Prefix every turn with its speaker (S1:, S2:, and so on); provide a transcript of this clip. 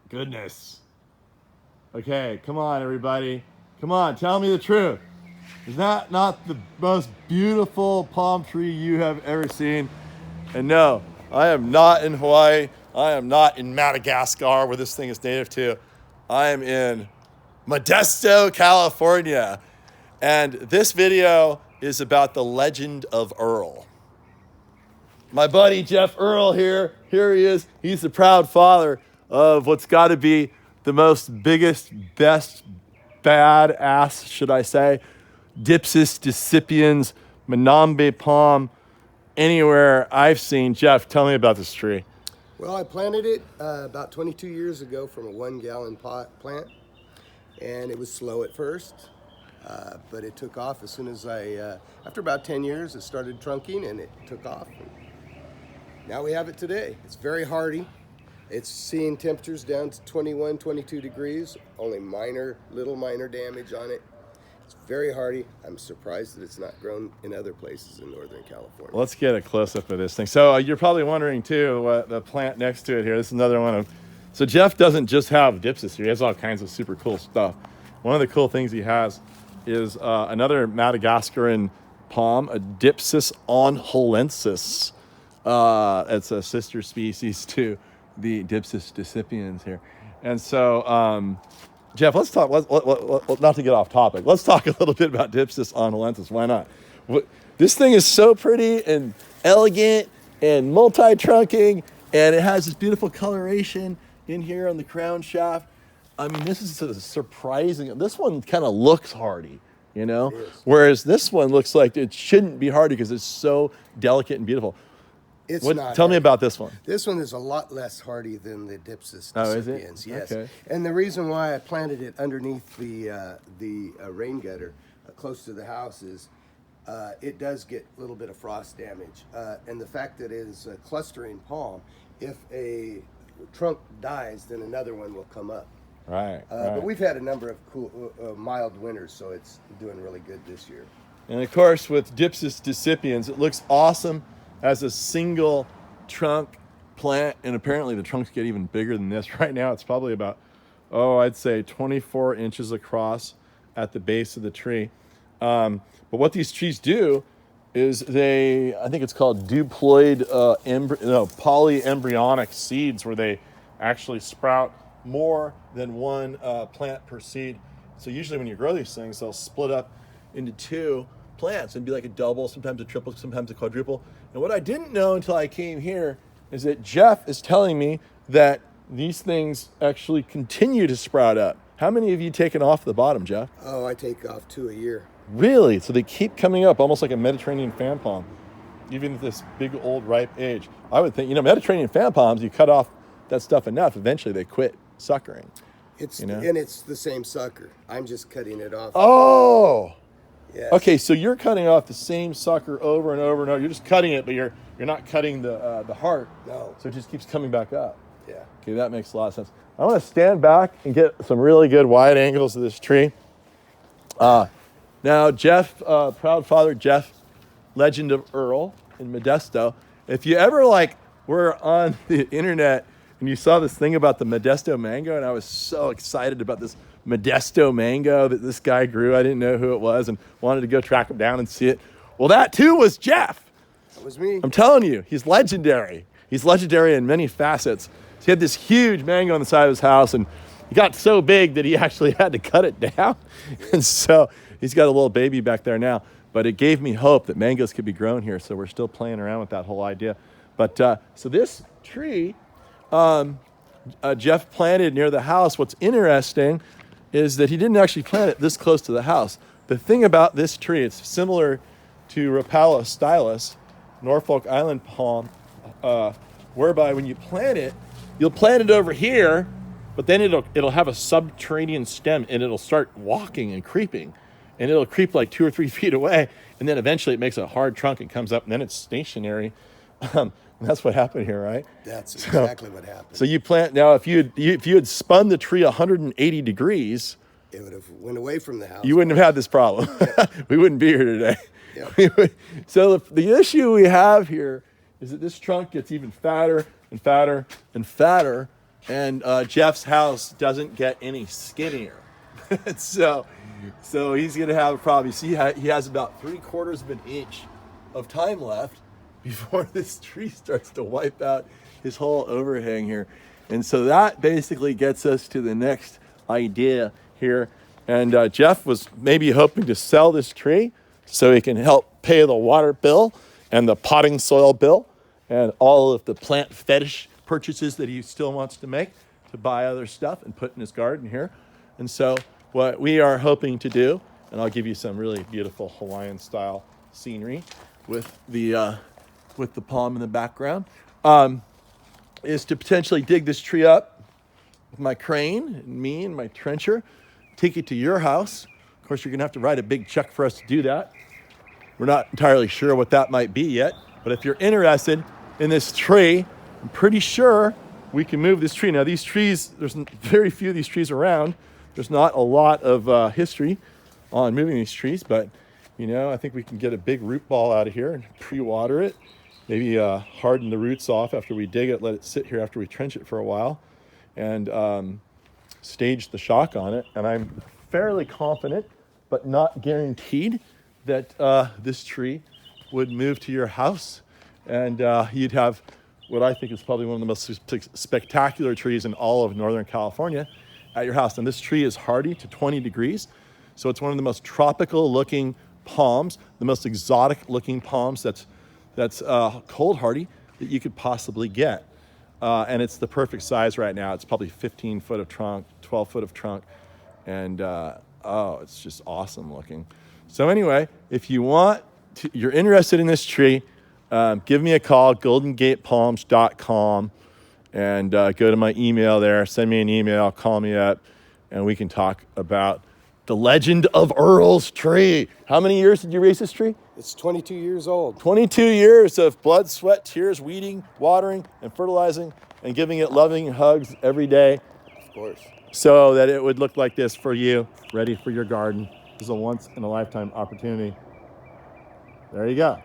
S1: goodness. Okay, come on, everybody. Come on, tell me the truth. Is that not the most beautiful palm tree you have ever seen? And no, I am not in Hawaii. I am not in Madagascar, where this thing is native to. I am in Modesto, California. And this video is about the legend of Earl. My buddy Jeff Earl here he is. He's the proud father of what's got to be the most biggest, best, badass, should I say, Dypsis, decipiens, Manambe palm, anywhere I've seen. Jeff, tell me about this tree.
S2: Well, I planted it about 22 years ago from a 1-gallon pot plant, and it was slow at first, but it took off as soon as after about 10 years, it started trunking and it took off. Now we have it today. It's very hardy. It's seeing temperatures down to 21, 22 degrees, only little minor damage on it. It's very hardy. I'm surprised that it's not grown in other places in Northern California.
S1: Let's get a close-up of this thing. So you're probably wondering, too, what the plant next to it here. This is another one of... So Jeff doesn't just have Dypsis here. He has all kinds of super cool stuff. One of the cool things he has is another Madagascaran palm, a Dypsis onholensis. It's a sister species to the Dypsis decipiens here. And so... Jeff, let's talk, not to get off topic, let's talk a little bit about Dypsis onholensis. Why not? This thing is so pretty and elegant and multi-trunking, and it has this beautiful coloration in here on the crown shaft. I mean, this is surprising. This one kind of looks hardy, you know? Whereas this one looks like it shouldn't be hardy because it's so delicate and beautiful. Tell me about this one.
S2: This one is a lot less hardy than the Dypsis decipiens.
S1: Oh, is it?
S2: Yes.
S1: Okay.
S2: And the reason why I planted it underneath the rain gutter close to the house is it does get a little bit of frost damage. And the fact that it is a clustering palm, if a trunk dies, then another one will come up.
S1: Right.
S2: But we've had a number of cool, mild winters, so it's doing really good this year.
S1: And of course, with Dypsis decipiens, it looks awesome as a single trunk plant, and apparently the trunks get even bigger than this. Right now it's probably about, I'd say 24 inches across at the base of the tree. But what these trees do is I think it's called diploid polyembryonic seeds, where they actually sprout more than one plant per seed. So usually when you grow these things, they'll split up into two plants and be like a double, sometimes a triple, sometimes a quadruple. And what I didn't know until I came here is that Jeff is telling me that these things actually continue to sprout up. How many have you taken off the bottom, Jeff?
S2: Oh, I take off 2 a year.
S1: Really? So they keep coming up almost like a Mediterranean fan palm, even at this big old ripe age. I would think, Mediterranean fan palms, you cut off that stuff enough, eventually they quit suckering.
S2: And it's the same sucker. I'm just cutting it off.
S1: Oh!
S2: Yes.
S1: Okay, so you're cutting off the same sucker over and over and over. You're just cutting it, but you're not cutting the heart.
S2: No.
S1: So it just keeps coming back up.
S2: Yeah.
S1: Okay, that makes a lot of sense. I want to stand back and get some really good wide angles of this tree. Now, Jeff, proud father Jeff, legend of Earl in Modesto. If you ever were on the internet and you saw this thing about the Modesto mango, and I was so excited about this Modesto mango that this guy grew. I didn't know who it was and wanted to go track him down and see it. Well, that too was Jeff.
S2: That was me.
S1: I'm telling you, he's legendary. He's legendary in many facets. So he had this huge mango on the side of his house, and he got so big that he actually had to cut it down. And so he's got a little baby back there now. But it gave me hope that mangoes could be grown here, so we're still playing around with that whole idea. But so this tree, Jeff planted near the house. What's interesting is that he didn't actually plant it this close to the house. The thing about this tree, it's similar to Rapala stylus, Norfolk Island palm, whereby when you plant it, you'll plant it over here, but then it'll have a subterranean stem, and it'll start walking and creeping, and it'll creep like 2 or 3 feet away, and then eventually it makes a hard trunk and comes up, and then it's stationary. That's what happened here, right?
S2: That's exactly what happened.
S1: So you plant, now if you had spun the tree 180 degrees,
S2: it would have went away from the house.
S1: You wouldn't have had this problem.
S2: Yeah.
S1: We wouldn't be here today.
S2: Yep.
S1: So the issue we have here is that this trunk gets even fatter and fatter and fatter And Jeff's house doesn't get any skinnier. so he's going to have probably, see, he has about 3/4 of an inch of time left before this tree starts to wipe out his whole overhang here. And so that basically gets us to the next idea here. And Jeff was maybe hoping to sell this tree so he can help pay the water bill and the potting soil bill and all of the plant fetish purchases that he still wants to make to buy other stuff and put in his garden here. And so what we are hoping to do, and I'll give you some really beautiful Hawaiian style scenery with the palm in the background, is to potentially dig this tree up with my crane and me and my trencher, take it to your house. Of course, you're gonna have to write a big check for us to do that. We're not entirely sure what that might be yet, but if you're interested in this tree, I'm pretty sure we can move this tree. Now these trees, there's very few of these trees around. There's not a lot of history on moving these trees, but you know, I think we can get a big root ball out of here and pre-water it. Maybe harden the roots off after we dig it, let it sit here after we trench it for a while, and stage the shock on it. And I'm fairly confident, but not guaranteed, that this tree would move to your house, and you'd have what I think is probably one of the most spectacular trees in all of Northern California at your house. And this tree is hardy to 20 degrees. So it's one of the most tropical looking palms, the most exotic looking palms that's cold hardy that you could possibly get. And it's the perfect size right now. It's probably 15 foot of trunk, 12 foot of trunk. And it's just awesome looking. So anyway, if you want to, you're interested in this tree, give me a call, goldengatepalms.com, and go to my email there, send me an email, call me up, and we can talk about the legend of Earl's tree. How many years did you raise this tree?
S2: It's 22 years old.
S1: 22 years of blood, sweat, tears, weeding, watering, and fertilizing, and giving it loving hugs every day.
S2: Of course.
S1: So that it would look like this for you, ready for your garden. This is a once-in-a-lifetime opportunity. There you go.